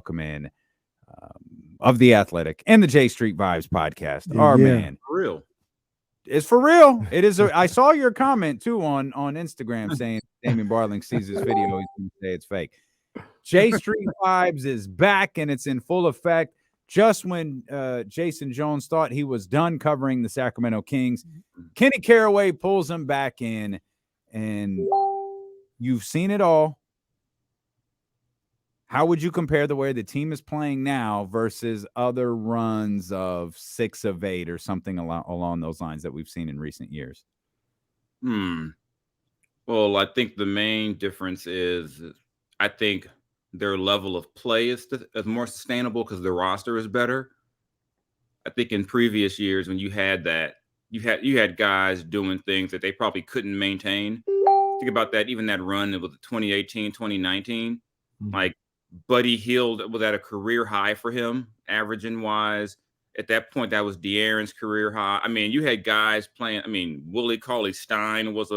welcome in of The Athletic and the J Street Vibes podcast. Yeah, Our yeah. man. For real. It's for real. It is. I saw your comment too on Instagram saying Damien Barling sees this video. He's going to say it's fake. J Street Vibes is back and it's in full effect. Just when Jason Jones thought he was done covering the Sacramento Kings, Kenny Caraway pulls him back in, and you've seen it all. How would you compare the way the team is playing now versus other runs of 6 of 8 or something along those lines that we've seen in recent years? Well, I think the main difference is I think their level of play is more sustainable because the roster is better. I think in previous years when you had that, you had guys doing things that they probably couldn't maintain. Think about that, even that run with 2018, 2019, like Buddy Hield was at a career high for him, averaging wise. At that point, that was De'Aaron's career high. I mean, you had guys playing. I mean, Willie Cauley-Stein was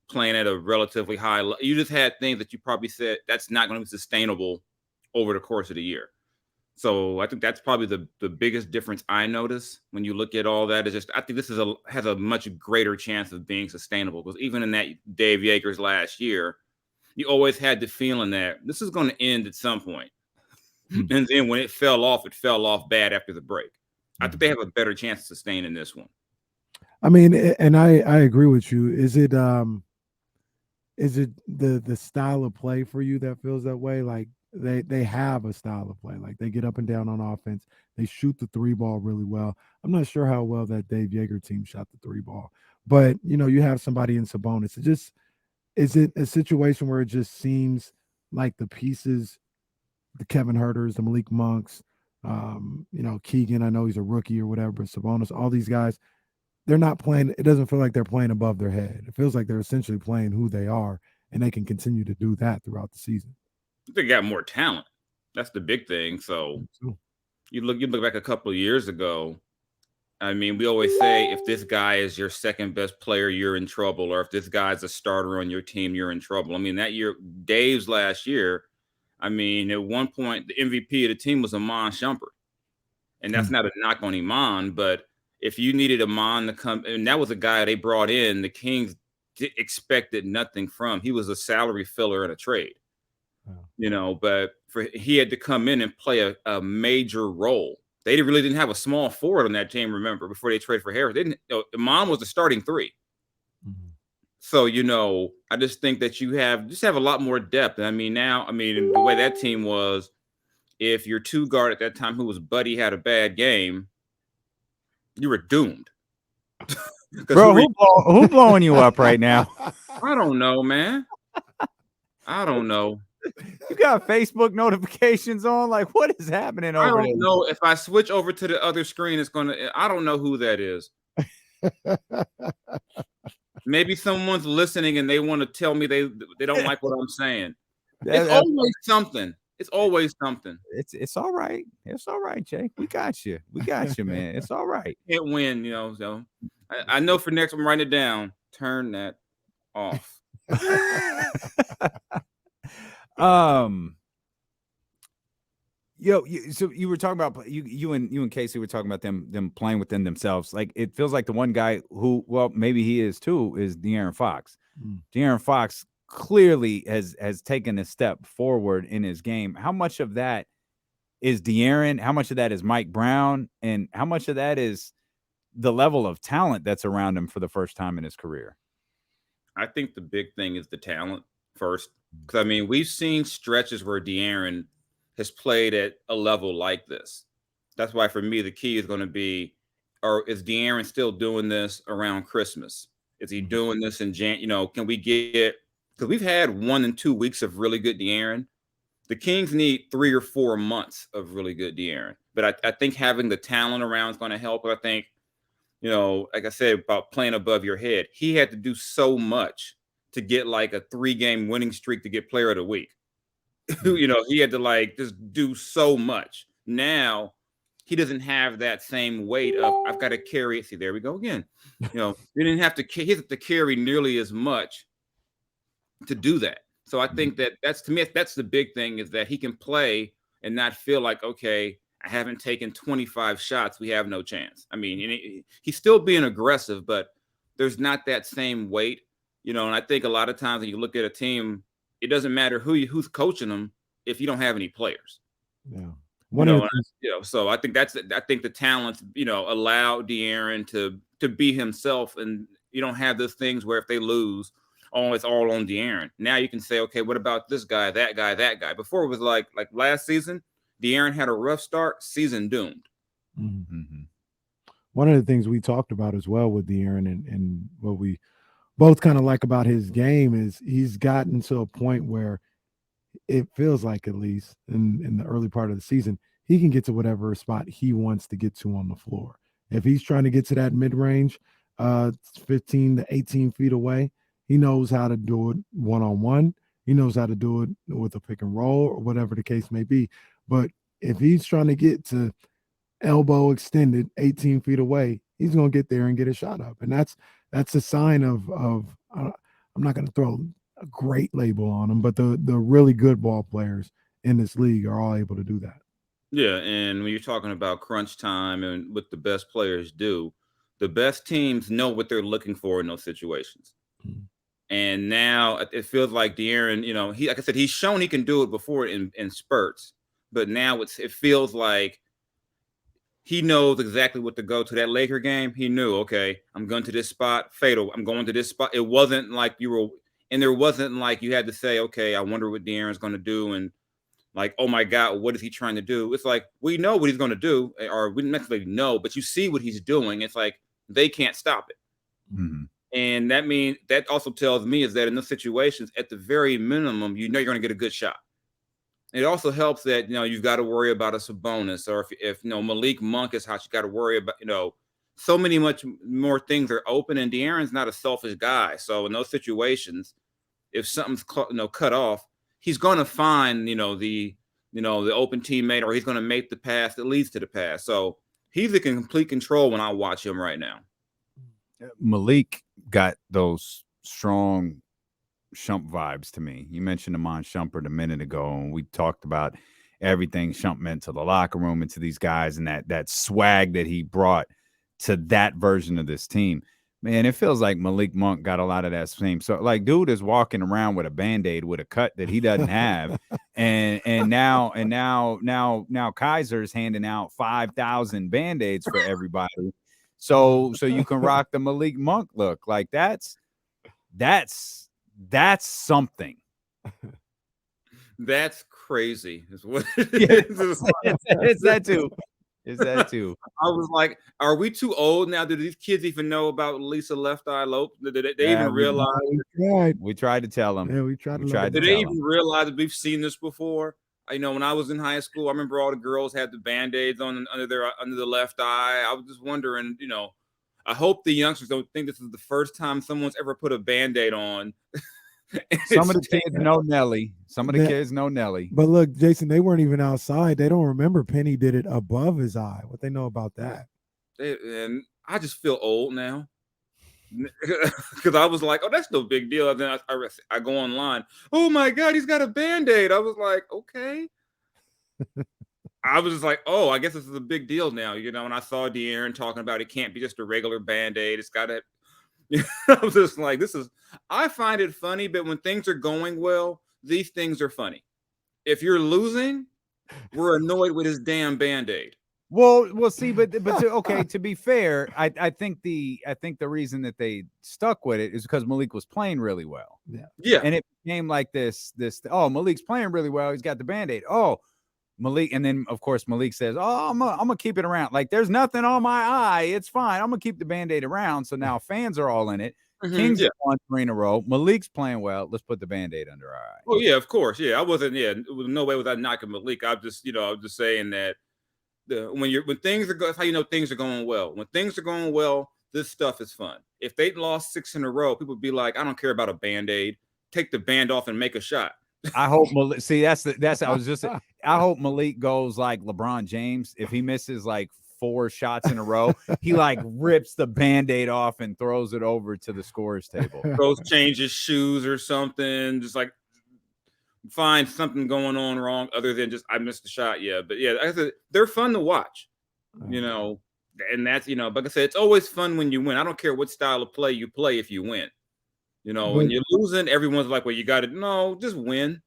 playing at a relatively high level. You just had things that you probably said that's not going to be sustainable over the course of the year. So I think that's probably the biggest difference I notice when you look at all that. Is just I think this has a much greater chance of being sustainable because even in that Dave Yeager's last year, you always had the feeling that this is going to end at some point. And then when it fell off bad after the break. I think they have a better chance of sustaining this one. I mean, and I agree with you. Is it the style of play for you that feels that way? Like they have a style of play. Like they get up and down on offense. They shoot the 3 ball really well. I'm not sure how well that Dave Yeager team shot the 3 ball, but you have somebody in Sabonis. Is it a situation where it just seems like the pieces, the Kevin Huerters, the Malik Monks, Keegan, I know he's a rookie or whatever, but Sabonis, all these guys, they're not playing. It doesn't feel like they're playing above their head. It feels like they're essentially playing who they are, and they can continue to do that throughout the season. They got more talent. That's the big thing. So you look back a couple of years ago. I mean, we always say if this guy is your second best player, you're in trouble. Or if this guy's a starter on your team, you're in trouble. I mean, that year, Dave's last year, I mean, at one point, the MVP of the team was Iman Shumpert. And that's not a knock on Iman, but if you needed Iman to come, and that was a guy they brought in, the Kings expected nothing from. He was a salary filler in a trade. But he had to come in and play a major role. They really didn't have a small forward on that team, remember, before they traded for Harris. Iman was the starting 3. So, I just think that you have a lot more depth. I mean, the way that team was, if your 2 guard at that time, who was Buddy, had a bad game, you were doomed. Bro, who blowing you up right now? I don't know, man. I don't know. You got Facebook notifications on? Like, what is happening over there? I don't know. If I switch over to the other screen, I don't know who that is. Maybe someone's listening and they want to tell me they don't like what I'm saying. It's always something. It's always something. It's all right. It's all right, Jake. We got you. We got you, man. It's all right. Can't win, So I know for next, I'm writing it down. Turn that off. So you were talking about you and Casey were talking about them playing within themselves. Like it feels like the one guy who, well, maybe he is too, is De'Aaron Fox. De'Aaron Fox clearly has taken a step forward in his game. How much of that is De'Aaron? How much of that is Mike Brown? And how much of that is the level of talent that's around him for the first time in his career? I think the big thing is the talent first. Because, I mean, we've seen stretches where De'Aaron has played at a level like this. That's why, for me, the key is going to be, is De'Aaron still doing this around Christmas? Is he doing this in can we get – because we've had 1 and 2 weeks of really good De'Aaron. The Kings need 3 or 4 months of really good De'Aaron. But I think having the talent around is going to help. I think, like I said, about playing above your head, he had to do so much to get like a 3-game winning streak to get player of the week. He had to just do so much. Now he doesn't have that same weight of I've got to carry it. See, there we go again. He didn't have to. He has to carry nearly as much to do that. So I think that's to me, that's the big thing, is that he can play and not feel like, okay, I haven't taken 25 shots, we have no chance. I mean, he's still being aggressive, but there's not that same weight, and I think a lot of times when you look at a team, it doesn't matter who's coaching them if you don't have any players. Yeah. So I think the talents, allow De'Aaron to be himself, and you don't have those things where if they lose, it's all on De'Aaron. Now you can say, okay, what about this guy, that guy, that guy? Before it was like last season, De'Aaron had a rough start, season doomed. Mm-hmm. One of the things we talked about as well with De'Aaron and what we both kind of like about his game is he's gotten to a point where it feels like, at least in the early part of the season, he can get to whatever spot he wants to get to on the floor. If he's trying to get to that mid-range, 15 to 18 feet away, he knows how to do it one-on-one. He knows how to do it with a pick and roll or whatever the case may be. But if he's trying to get to elbow extended 18 feet away, he's going to get there and get a shot up. And that's a sign of I'm not going to throw a great label on them, but the really good ball players in this league are all able to do that. Yeah, and when you're talking about crunch time and what the best players do, the best teams know what they're looking for in those situations. Mm-hmm. And now it feels like De'Aaron, he, like I said, he's shown he can do it before in spurts, but now it feels like he knows exactly what to go to. That Laker game, he knew, okay, I'm going to this spot, fatal. I'm going to this spot. It wasn't like there wasn't like you had to say, okay, I wonder what De'Aaron's going to do. And like, oh my God, what is he trying to do? It's like, we know what he's going to do, or we don't necessarily know, but you see what he's doing. It's like, they can't stop it. Mm-hmm. And that also tells me is that in those situations, at the very minimum, you're going to get a good shot. It also helps that, you've got to worry about a Sabonis, or if Malik Monk is hot, you got to worry about, so many much more things are open, and De'Aaron's not a selfish guy. So in those situations, if something's cut off, he's going to find, the open teammate, or he's going to make the pass that leads to the pass. So he's in complete control when I watch him right now. Malik got those strong Shump vibes to me. You mentioned Iman Shumpert a minute ago, and we talked about everything Shump meant to the locker room and to these guys, and that swag that he brought to that version of this team. Man, it feels like Malik Monk got a lot of that same. So, like, dude is walking around with a Band-Aid with a cut that he doesn't have, and now Kaiser's handing out 5,000 Band-Aids for everybody. So you can rock the Malik Monk look. Like that's something. That's crazy. Is what it's that too. Is that too? I was like, are we too old now? Do these kids even know about Lisa Left Eye Lope? Did they even realize? We tried to tell them. Yeah, we tried to Did they even realize that we've seen this before? When I was in high school, I remember all the girls had the Band-Aids on under the left eye. I was just wondering, I hope the youngsters don't think this is the first time someone's ever put a Band-Aid on. Some of the kids know Nelly. Kids know Nelly. But look, Jason, they weren't even outside. They don't remember Penny did it above his eye. What they know about that? And I just feel old now. Because I was like, oh, that's no big deal. And then I go online. Oh my God, he's got a Band-Aid. I was like, okay. I was just like, oh, I guess this is a big deal now. And I saw De'Aaron talking about it can't be just a regular Band-Aid. It's got to. I was just like, I find it funny, but when things are going well, these things are funny. If you're losing, we're annoyed with his damn Band-Aid. Well, see, but to be fair, I think the reason that they stuck with it is because Malik was playing really well. Yeah. And it became like this, oh, Malik's playing really well. He's got the Band-Aid. Oh, Malik. And then of course Malik says, oh, I'm gonna keep it around. Like there's nothing on my eye. It's fine. I'm gonna keep the Band-Aid around. So now fans are all in it. Mm-hmm, Kings won 3 in a row. Malik's playing well. Let's put the Band-Aid under our eye. Oh yeah, of course. Yeah, I wasn't. Yeah, no way was I knocking Malik. I'm just saying that when things are good, that's how you know things are going well. When things are going well, this stuff is fun. If they lost 6 in a row, people would be like, I don't care about a Band-Aid. Take the band off and make a shot. I hope Malik. See, that's I hope Malik goes like LeBron James. If he misses like 4 shots in a row, he like rips the Band-Aid off and throws it over to the scorer's table. Goes change his shoes or something. Just like find something going on wrong other than just I missed the shot. Yeah, but yeah, I said they're fun to watch. You know, and that's like I said, it's always fun when you win. I don't care what style of play you play if you win. You know, when you're losing, everyone's like, well, you got to just win.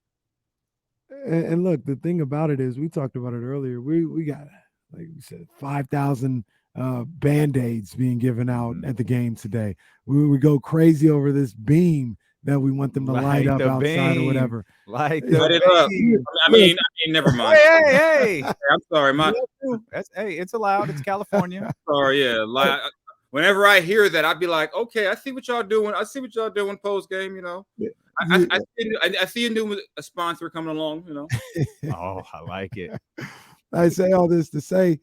And look, the thing about it is, we talked about it earlier. We got, like we said, 5,000 band-aids being given out at the game today. We go crazy over this beam that we want them to light up outside or whatever. Light it up. I mean, never mind. Hey. I'm sorry. It's allowed. It's California. Sorry, yeah. Whenever I hear that, I'd be like, okay, I see what y'all doing. I see what y'all doing post game. You know, I see a new sponsor coming along. You know. Oh, I like it. I say all this to say,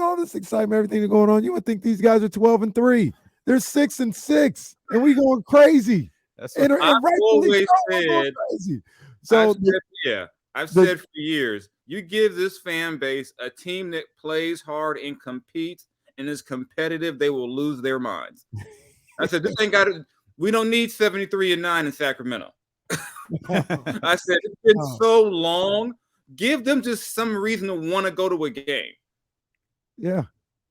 all this excitement, everything that's going on, you would think these guys are 12-3. They're 6-6, and we going crazy. That's and I've always said. Crazy. So I've said for years, you give this fan base a team that plays hard and competes and is competitive, they will lose their minds. I said, this ain't got it. We don't need 73-9 in Sacramento. I said, it's been so long. Give them just some reason to want to go to a game. Yeah,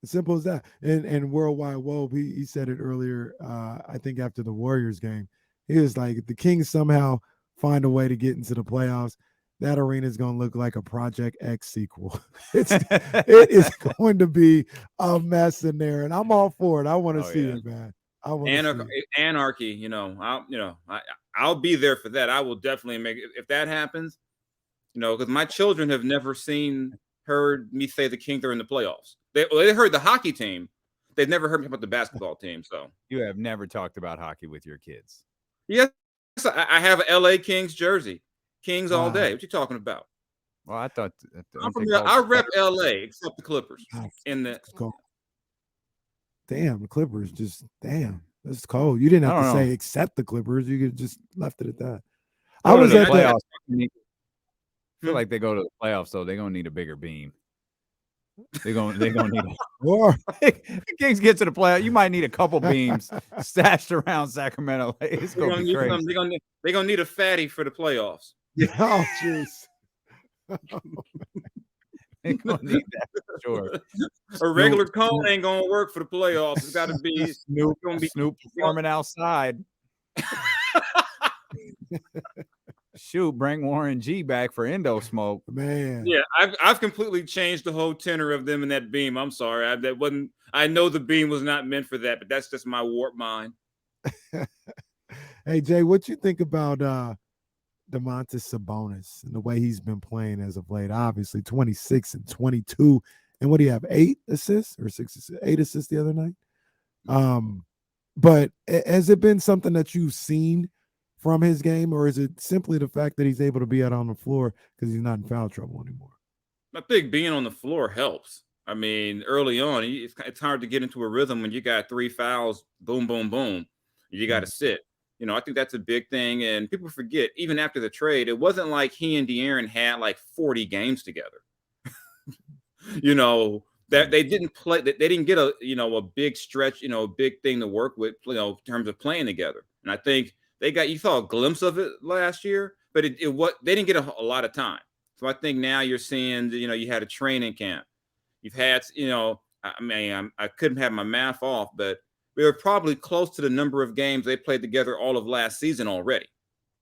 as simple as that. And Worldwide Wobe, he said it earlier, I think after the Warriors game. He was like, if the Kings somehow find a way to get into the playoffs, that arena is going to look like a Project X sequel. It is going to be a mess in there, and I'm all for it. I want to see it, man. I want anarchy. I'll be there for that. I will definitely make it if that happens. Because my children have never heard me say the Kings are in the playoffs. They heard the hockey team. They've never heard me about the basketball team. So you have never talked about hockey with your kids. Yes, I have an LA Kings jersey. Kings all day. What you talking about? Well, I thought I rep LA except the Clippers. Damn, the Clippers that's cold. You didn't have to say except the Clippers. You could just left it at that. I was at the playoffs. I feel like they go to the playoffs, so they're gonna need a bigger beam. They're gonna need more. The Kings get to the playoffs. You might need a couple beams stashed around Sacramento. It's gonna be crazy. They're gonna need a fatty for the playoffs. Oh, jeez. They're gonna need that for sure. A regular cone ain't gonna work for the playoffs. It's got to be Snoop performing outside. Shoot, bring Warren G back for endo smoke, man. Yeah, I've completely changed the whole tenor of them in that beam. I'm sorry, I know the beam was not meant for that, but that's just my warped mind. Hey Jay, what you think about Domantas Sabonis and the way he's been playing as of late? Obviously, 26 and 22, and what do you have? 8 assists or 6 assists? 8 assists the other night. But has it been something that you've seen from his game, or is it simply the fact that he's able to be out on the floor because he's not in foul trouble anymore? I think being on the floor helps. I mean, early on, it's hard to get into a rhythm when you got 3 fouls, boom, boom, boom. You got to sit. I think that's a big thing. And people forget, even after the trade, it wasn't like he and De'Aaron had like 40 games together. That they didn't play, they didn't get a big stretch, a big thing to work with, in terms of playing together. And I think you saw a glimpse of it last year, but they didn't get a lot of time. So I think now you're seeing, you had a training camp. You've had, I couldn't have my math off, but we were probably close to the number of games they played together all of last season already.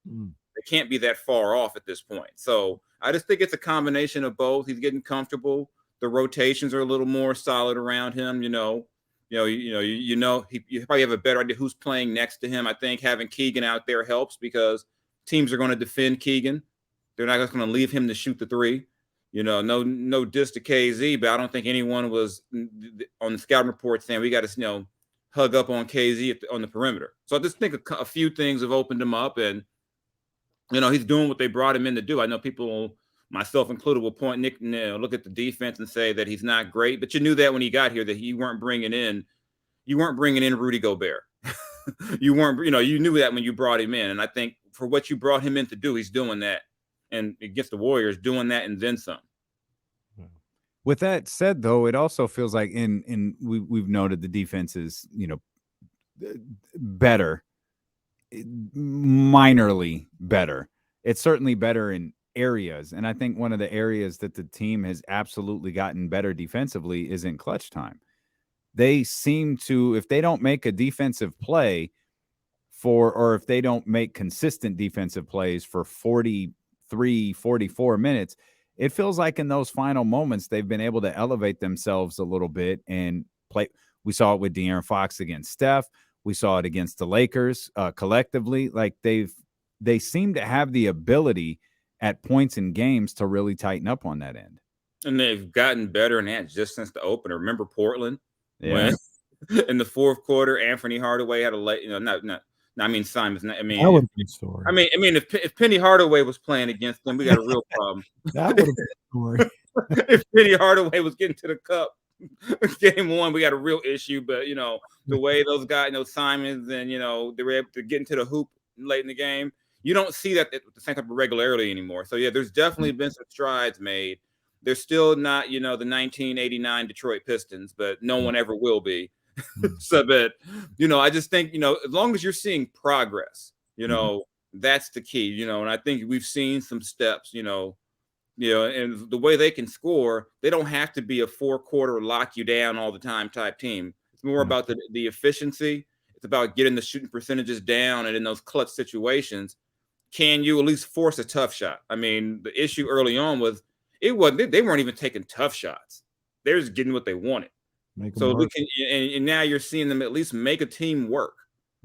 They can't be that far off at this point. So I just think it's a combination of both. He's getting comfortable. The rotations are a little more solid around him, you probably have a better idea who's playing next to him. I think having Keegan out there helps because teams are going to defend Keegan. They're not just going to leave him to shoot the three. No diss to KZ, but I don't think anyone was on the scouting report saying we got to, hug up on KZ on the perimeter. So I just think a few things have opened him up, and he's doing what they brought him in to do. I know people, myself included, will look at the defense and say that he's not great, but you knew that when he got here that you weren't bringing in Rudy Gobert. You knew that when you brought him in, and I think for what you brought him in to do, he's doing that, and against the Warriors, doing that and then some. With that said, though, it also feels like we've noted the defense is better, minorly better. it's certainly better in areas. And I think one of the areas that the team has absolutely gotten better defensively is in clutch time. They seem to, if they don't make a defensive play or if they don't make consistent defensive plays for 43, 44 minutes, it feels like in those final moments, they've been able to elevate themselves a little bit and play. We saw it with De'Aaron Fox against Steph. We saw it against the Lakers collectively. Like they seem to have the ability at points in games to really tighten up on that end. And they've gotten better in that just since the opener. Remember Portland? Yeah. When in the fourth quarter, Anthony Hardaway had a late, I mean, Simon's not, that would have been a story. I mean, if Penny Hardaway was playing against them, we got a real problem. That would have been a story. If Penny Hardaway was getting to the cup, game one, we got a real issue. But the way those guys, Simons, and they were able to get into the hoop late in the game, you don't see that with the same type of regularity anymore. So yeah, there's definitely been some strides made. They're still not, the 1989 Detroit Pistons, but no one ever will be. So, but I just think, as long as you're seeing progress, that's the key, and I think we've seen some steps, and the way they can score, they don't have to be a 4-quarter lock you down all the time type team. It's more about the efficiency. It's about getting the shooting percentages down, and in those clutch situations, can you at least force a tough shot? I mean, the issue early on was they weren't even taking tough shots. They're just getting what they wanted. So we can, and now you're seeing them at least make a team work,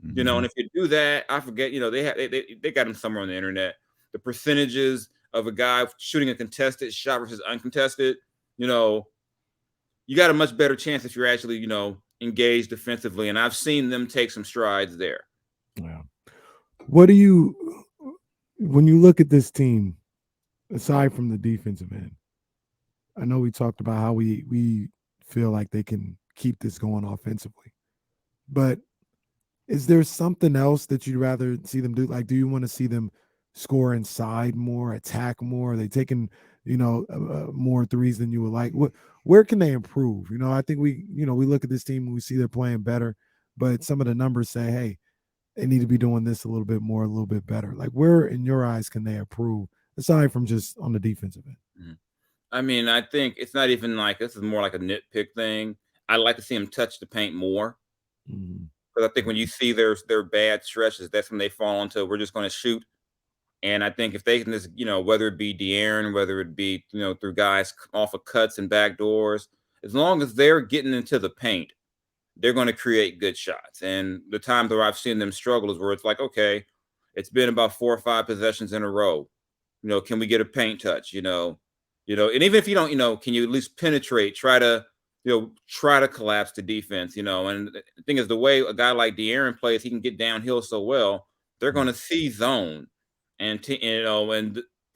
and if you do that, I forget, they got them somewhere on the internet, the percentages of a guy shooting a contested shot versus uncontested, you got a much better chance if you're actually, engaged defensively. And I've seen them take some strides there. Yeah. When you look at this team, aside from the defensive end, I know we talked about how we feel like they can keep this going offensively, but is there something else that you'd rather see them do? Like, do you want to see them score inside more, attack more? Are they taking, more threes than you would like? Where can they improve? I think we look at this team and we see they're playing better, but some of the numbers say, hey, they need to be doing this a little bit more, a little bit better. Like, where in your eyes can they improve aside from just on the defensive end? Mm-hmm. I mean, I think it's not even like, this is more like a nitpick thing. I'd like to see them touch the paint more. Because I think when you see their bad stretches, that's when they fall into, we're just going to shoot. And I think if they can just, whether it be De'Aaron, whether it be, through guys off of cuts and back doors, as long as they're getting into the paint, they're going to create good shots. And the times where I've seen them struggle is where it's like, okay, it's been about 4 or 5 possessions in a row. Can we get a paint touch? And even if you don't, can you at least penetrate, try to collapse the defense, and the thing is, the way a guy like De'Aaron plays, he can get downhill so well, they're going to see zone. And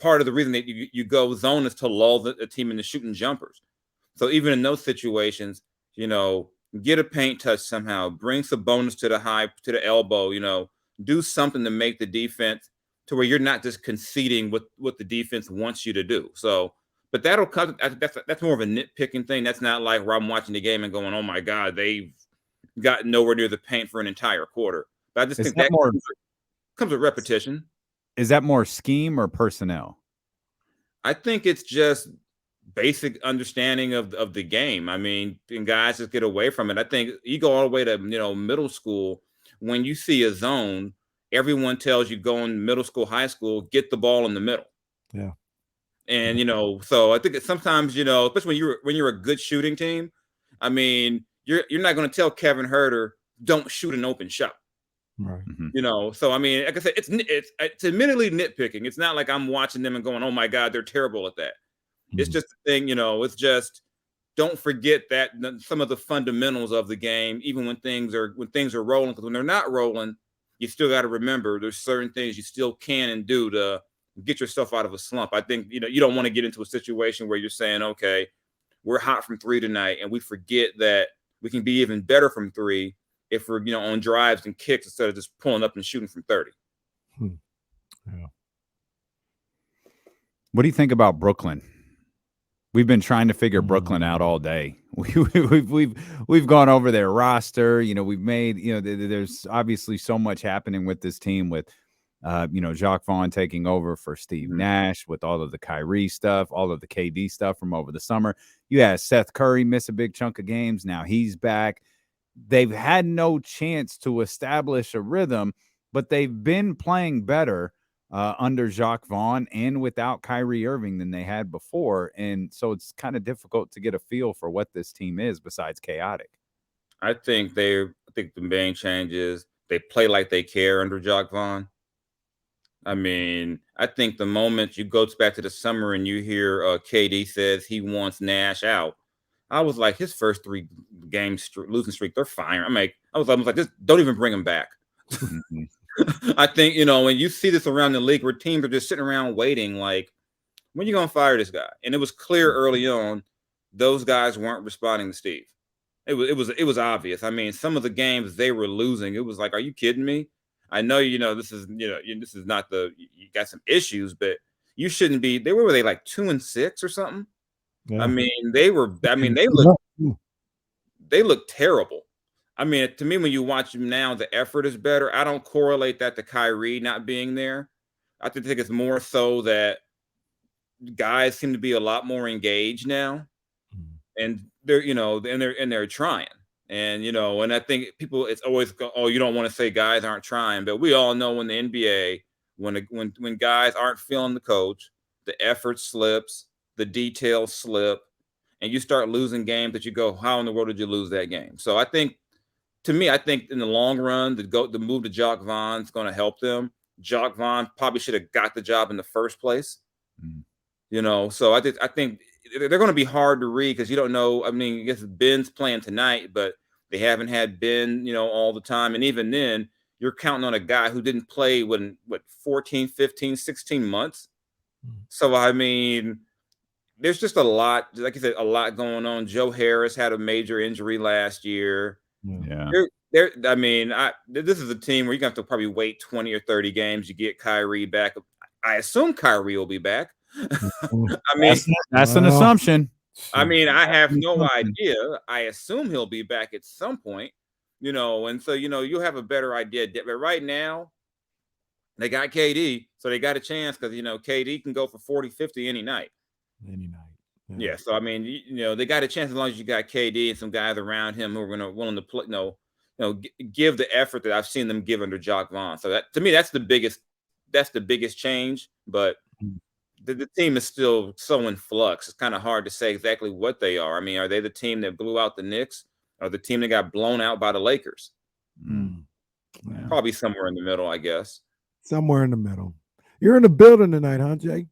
part of the reason that you go zone is to lull the team into shooting jumpers. So even in those situations, get a paint touch somehow, bring some bonus to the elbow, do something to make the defense to where you're not just conceding what the defense wants you to do. So, but that'll cut. That's more of a nitpicking thing. That's not like where I'm watching the game and going, "Oh my God, they've gotten nowhere near the paint for an entire quarter." But I just think that comes with repetition. Is that more scheme or personnel? I think it's just basic understanding of the game. I mean, and guys just get away from it. I think you go all the way to middle school. When you see a zone, everyone tells you go in middle school, high school, get the ball in the middle. Yeah. And so I think that sometimes, especially when you're a good shooting team, I mean, you're not going to tell Kevin Huerter, don't shoot an open shot. Right. So I mean, like I said, it's admittedly nitpicking. It's not like I'm watching them and going, oh my God, they're terrible at that. It's just a thing, it's just, don't forget that some of the fundamentals of the game, even when things are rolling, because when they're not rolling, you still got to remember there's certain things you still can and do to get yourself out of a slump. I think, you don't want to get into a situation where you're saying, okay, we're hot from 3 tonight, and we forget that we can be even better from 3 if we're, on drives and kicks instead of just pulling up and shooting from 30. Yeah. What do you think about Brooklyn? We've been trying to figure Brooklyn out all day. We've gone over their roster. We've made, there's obviously so much happening with this team with Jacques Vaughn taking over for Steve Nash with all of the Kyrie stuff, all of the KD stuff from over the summer. You had Seth Curry miss a big chunk of games. Now he's back. They've had no chance to establish a rhythm, but they've been playing better under Jacques Vaughn and without Kyrie Irving than they had before. And so it's kind of difficult to get a feel for what this team is besides chaotic. I think the main change is they play like they care under Jacques Vaughn. I mean, I think the moment you go back to the summer and you hear KD says he wants Nash out, I was like, his first 3 games losing streak, they're fine. I was like, just don't even bring him back. I think, when you see this around the league where teams are just sitting around waiting, like, when are you going to fire this guy? And it was clear early on, those guys weren't responding to Steve. It was obvious. I mean, some of the games they were losing, it was like, are you kidding me? I know, this is not you got some issues, but you shouldn't be. Were they like 2-6 or something? Yeah. I mean, they look terrible. I mean, to me, when you watch them now, the effort is better. I don't correlate that to Kyrie not being there. I think it's more so that guys seem to be a lot more engaged now, and they're trying. And and I think people, it's always you don't want to say guys aren't trying, but we all know in the NBA when guys aren't feeling the coach, the effort slips, the details slip, and you start losing games that you go, how in the world did you lose that game? So I think in the long run, the move to Jacques Vaughn is going to help them. Jacques Vaughn probably should have got the job in the first place. So I think they're going to be hard to read because you don't know. I mean, I guess Ben's playing tonight, but they haven't had Ben, all the time. And even then, you're counting on a guy who didn't play when 14, 15, 16 months. So, I mean, there's just a lot, like you said, a lot going on. Joe Harris had a major injury last year. Yeah. This is a team where you're going to have to probably wait 20 or 30 games to get Kyrie back. I assume Kyrie will be back. I mean, that's an assumption. I mean, I have no idea. I assume he'll be back at some point, and so, you'll have a better idea. But right now, they got KD, so they got a chance because, KD can go for 40, 50 any night. Yeah. So, I mean, they got a chance as long as you got KD and some guys around him who are willing to play, give the effort that I've seen them give under Jacques Vaughn. So that, to me, that's the biggest change. But the team is still so in flux. It's kind of hard to say exactly what they are. I mean, are they the team that blew out the Knicks or the team that got blown out by the Lakers? Yeah. Probably somewhere in the middle, I guess. Somewhere in the middle. You're in the building tonight, huh, Jay?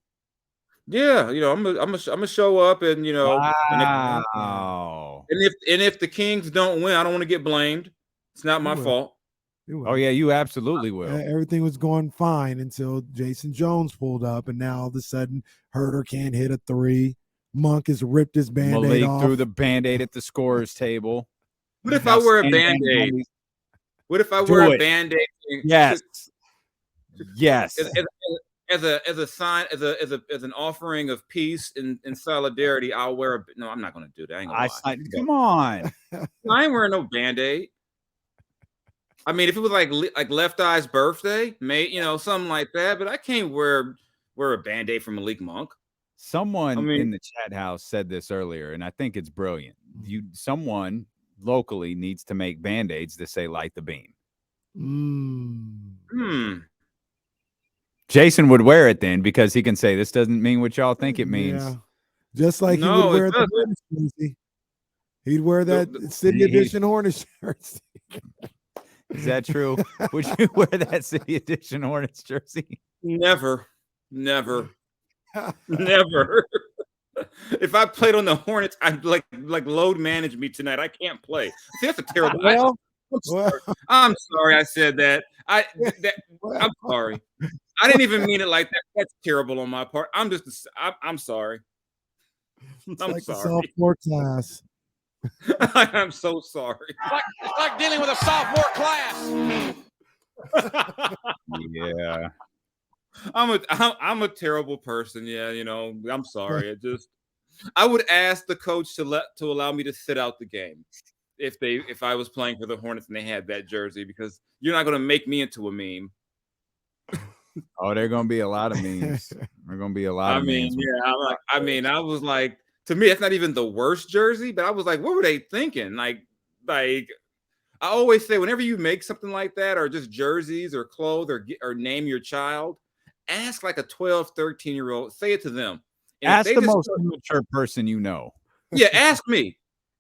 Yeah, I'm gonna show up, and wow. And if the Kings don't win, I don't want to get blamed. It's not my fault. Oh yeah, you absolutely will. Everything was going fine until Jason Jones pulled up, and now all of a sudden Herter can't hit a 3. Monk has ripped his Band-Aid off. threw the Band-Aid at the scorer's table. What if I wear a Band-Aid? What if I wear a Band-Aid? Yes. As a sign, as an offering of peace and solidarity, I'll wear no, I'm not going to do that. I ain't gonna lie. Come on. I ain't wearing no Band-Aid. I mean, if it was like Left Eye's birthday, something like that, but I can't wear a Band-Aid from Malik Monk. Someone in the chat house said this earlier, and I think it's brilliant. Someone locally needs to make Band-Aids that say light the beam. Jason would wear it then because he can say this doesn't mean what y'all think it means. Yeah. Just like he would wear the Hornets jersey. He'd wear that City Edition Hornets jersey. Is that true? Would you wear that City Edition Hornets jersey? Never. If I played on the Hornets, I'd like load manage me tonight. I can't play. See, that's a terrible. I'm sorry I said that. I'm sorry. I didn't even mean it like that. That's terrible on my part. I'm sorry. I'm sorry. Sophomore class. I'm so sorry. It's like dealing with a sophomore class. Yeah. I'm a terrible person. Yeah, I'm sorry. I would ask the coach to allow me to sit out the game if I was playing for the Hornets and they had that jersey, because you're not going to make me into a meme. Oh, there are gonna be a lot of memes. There are gonna be a lot I of mean, memes. yeah, I was like, to me, it's not even the worst jersey, but I was like, what were they thinking? Like I always say, whenever you make something like that, or just jerseys or clothes or name your child, ask like a 12, 13-year-old, say it to them. And if Ask they the just most immature person you know. yeah, ask me.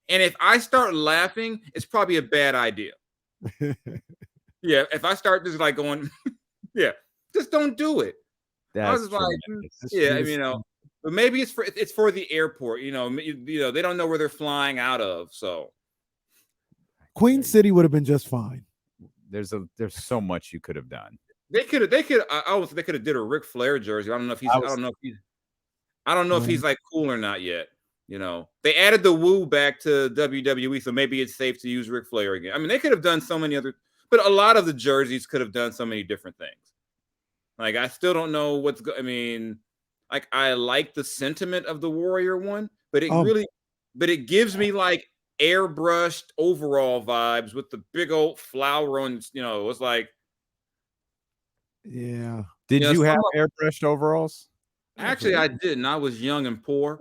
And if I start laughing, it's probably a bad idea. Yeah, if I start just like going, yeah, just don't do it. I was That's just like, tremendous. yeah, I mean, but maybe it's for the airport. They don't know where they're flying out of. So Queen City would have been just fine. There's so much you could have done. they could have did a Ric Flair jersey. I don't know if he's like cool or not yet. They added the Woo back to WWE, so maybe it's safe to use Ric Flair again. I mean, they could have done so many other, but a lot of the jerseys could have done so many different things. Like, I still don't know I mean, like, I like the sentiment of the Warrior one, but it gives me like airbrushed overall vibes with the big old flower on. It's like, yeah. Did you have airbrushed overalls? Actually, I didn't. I was young and poor,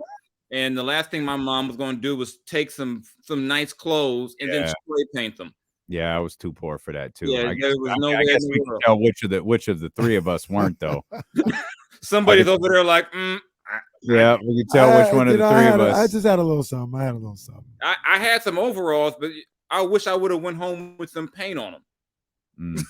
and the last thing my mom was going to do was take some nice clothes and then spray paint them. Yeah, I was too poor for that too. Yeah, there was no way. I guess we can tell which of the three of us weren't though. Somebody's over there like, yeah, we can tell which one of the three of us. I just had a little something. I had some overalls, but I wish I would have went home with some paint on them.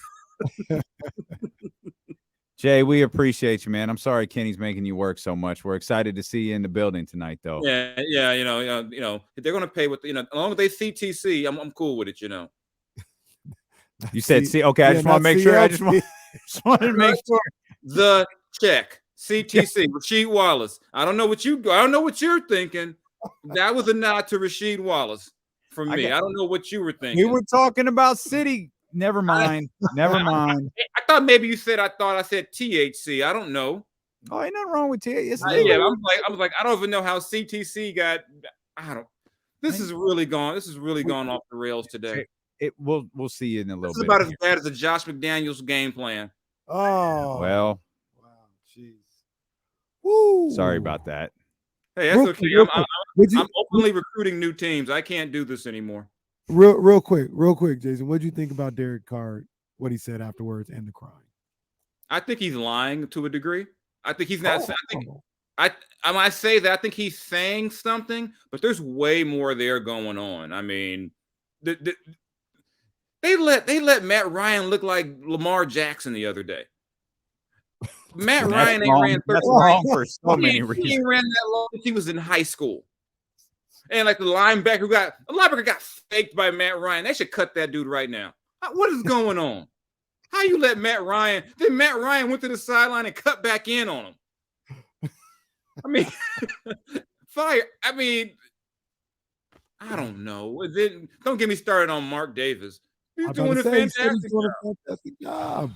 Jay, we appreciate you, man. I'm sorry Kenny's making you work so much. We're excited to see you in the building tonight, though. Yeah. If they're gonna pay with as long as they CTC, I'm cool with it. You said see, okay. I just want to make sure. I just wanted to make sure. The check CTC Rasheed Wallace. I don't know what you're thinking. That was a nod to Rasheed Wallace from me. I don't know what you were thinking. We were talking about City. Never mind. Never mind. I thought maybe you said. I said THC. I don't know. Oh, ain't nothing wrong with THC. Yeah, I was like, I don't even know how CTC got. This is really gone. This is really gone off the rails today. We'll see you in a little bit. It's about as bad as the Josh McDaniels game plan. Oh well. Wow. Jeez. Woo. Sorry about that. Hey, that's okay. I'm openly recruiting new teams. I can't do this anymore. Real quick, Jason. What do you think about Derek Carr? What he said afterwards and the crying? I think he's lying to a degree. I think he's not. I say that I think he's saying something, but there's way more there going on. I mean, they let Matt Ryan look like Lamar Jackson the other day. Matt Ryan ain't ran 30 wrong for so many reasons. He ran that long since he was in high school. And like the linebacker got faked by Matt Ryan. They should cut that dude right now. What is going on? How you let Matt Ryan? Then Matt Ryan went to the sideline and cut back in on him. I mean, fire. I mean, I don't know. Don't get me started on Mark Davis. He's doing a fantastic job.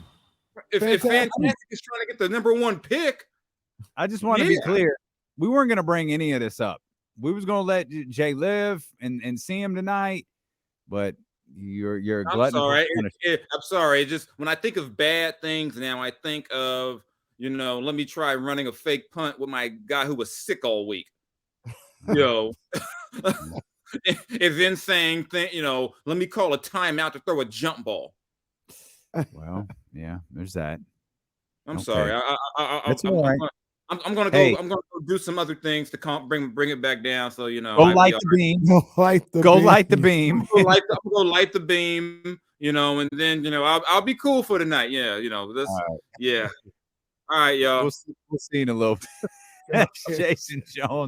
If Fantastic is trying to get the number one pick, I just want to be clear. We weren't going to bring any of this up. We was going to let Jay live and see him tonight, but you're glutton. I'm sorry. Just when I think of bad things now, I think of, let me try running a fake punt with my guy who was sick all week. If then saying, let me call a timeout to throw a jump ball. Well, yeah, there's that. I'm sorry. I'm gonna go. I'm gonna go do some other things to bring it back down. So go light the beam. Go light the beam. Go light the beam. And then I'll be cool for tonight. Yeah, this. Right. Yeah. All right, y'all. We'll see in a little bit. Jason Jones.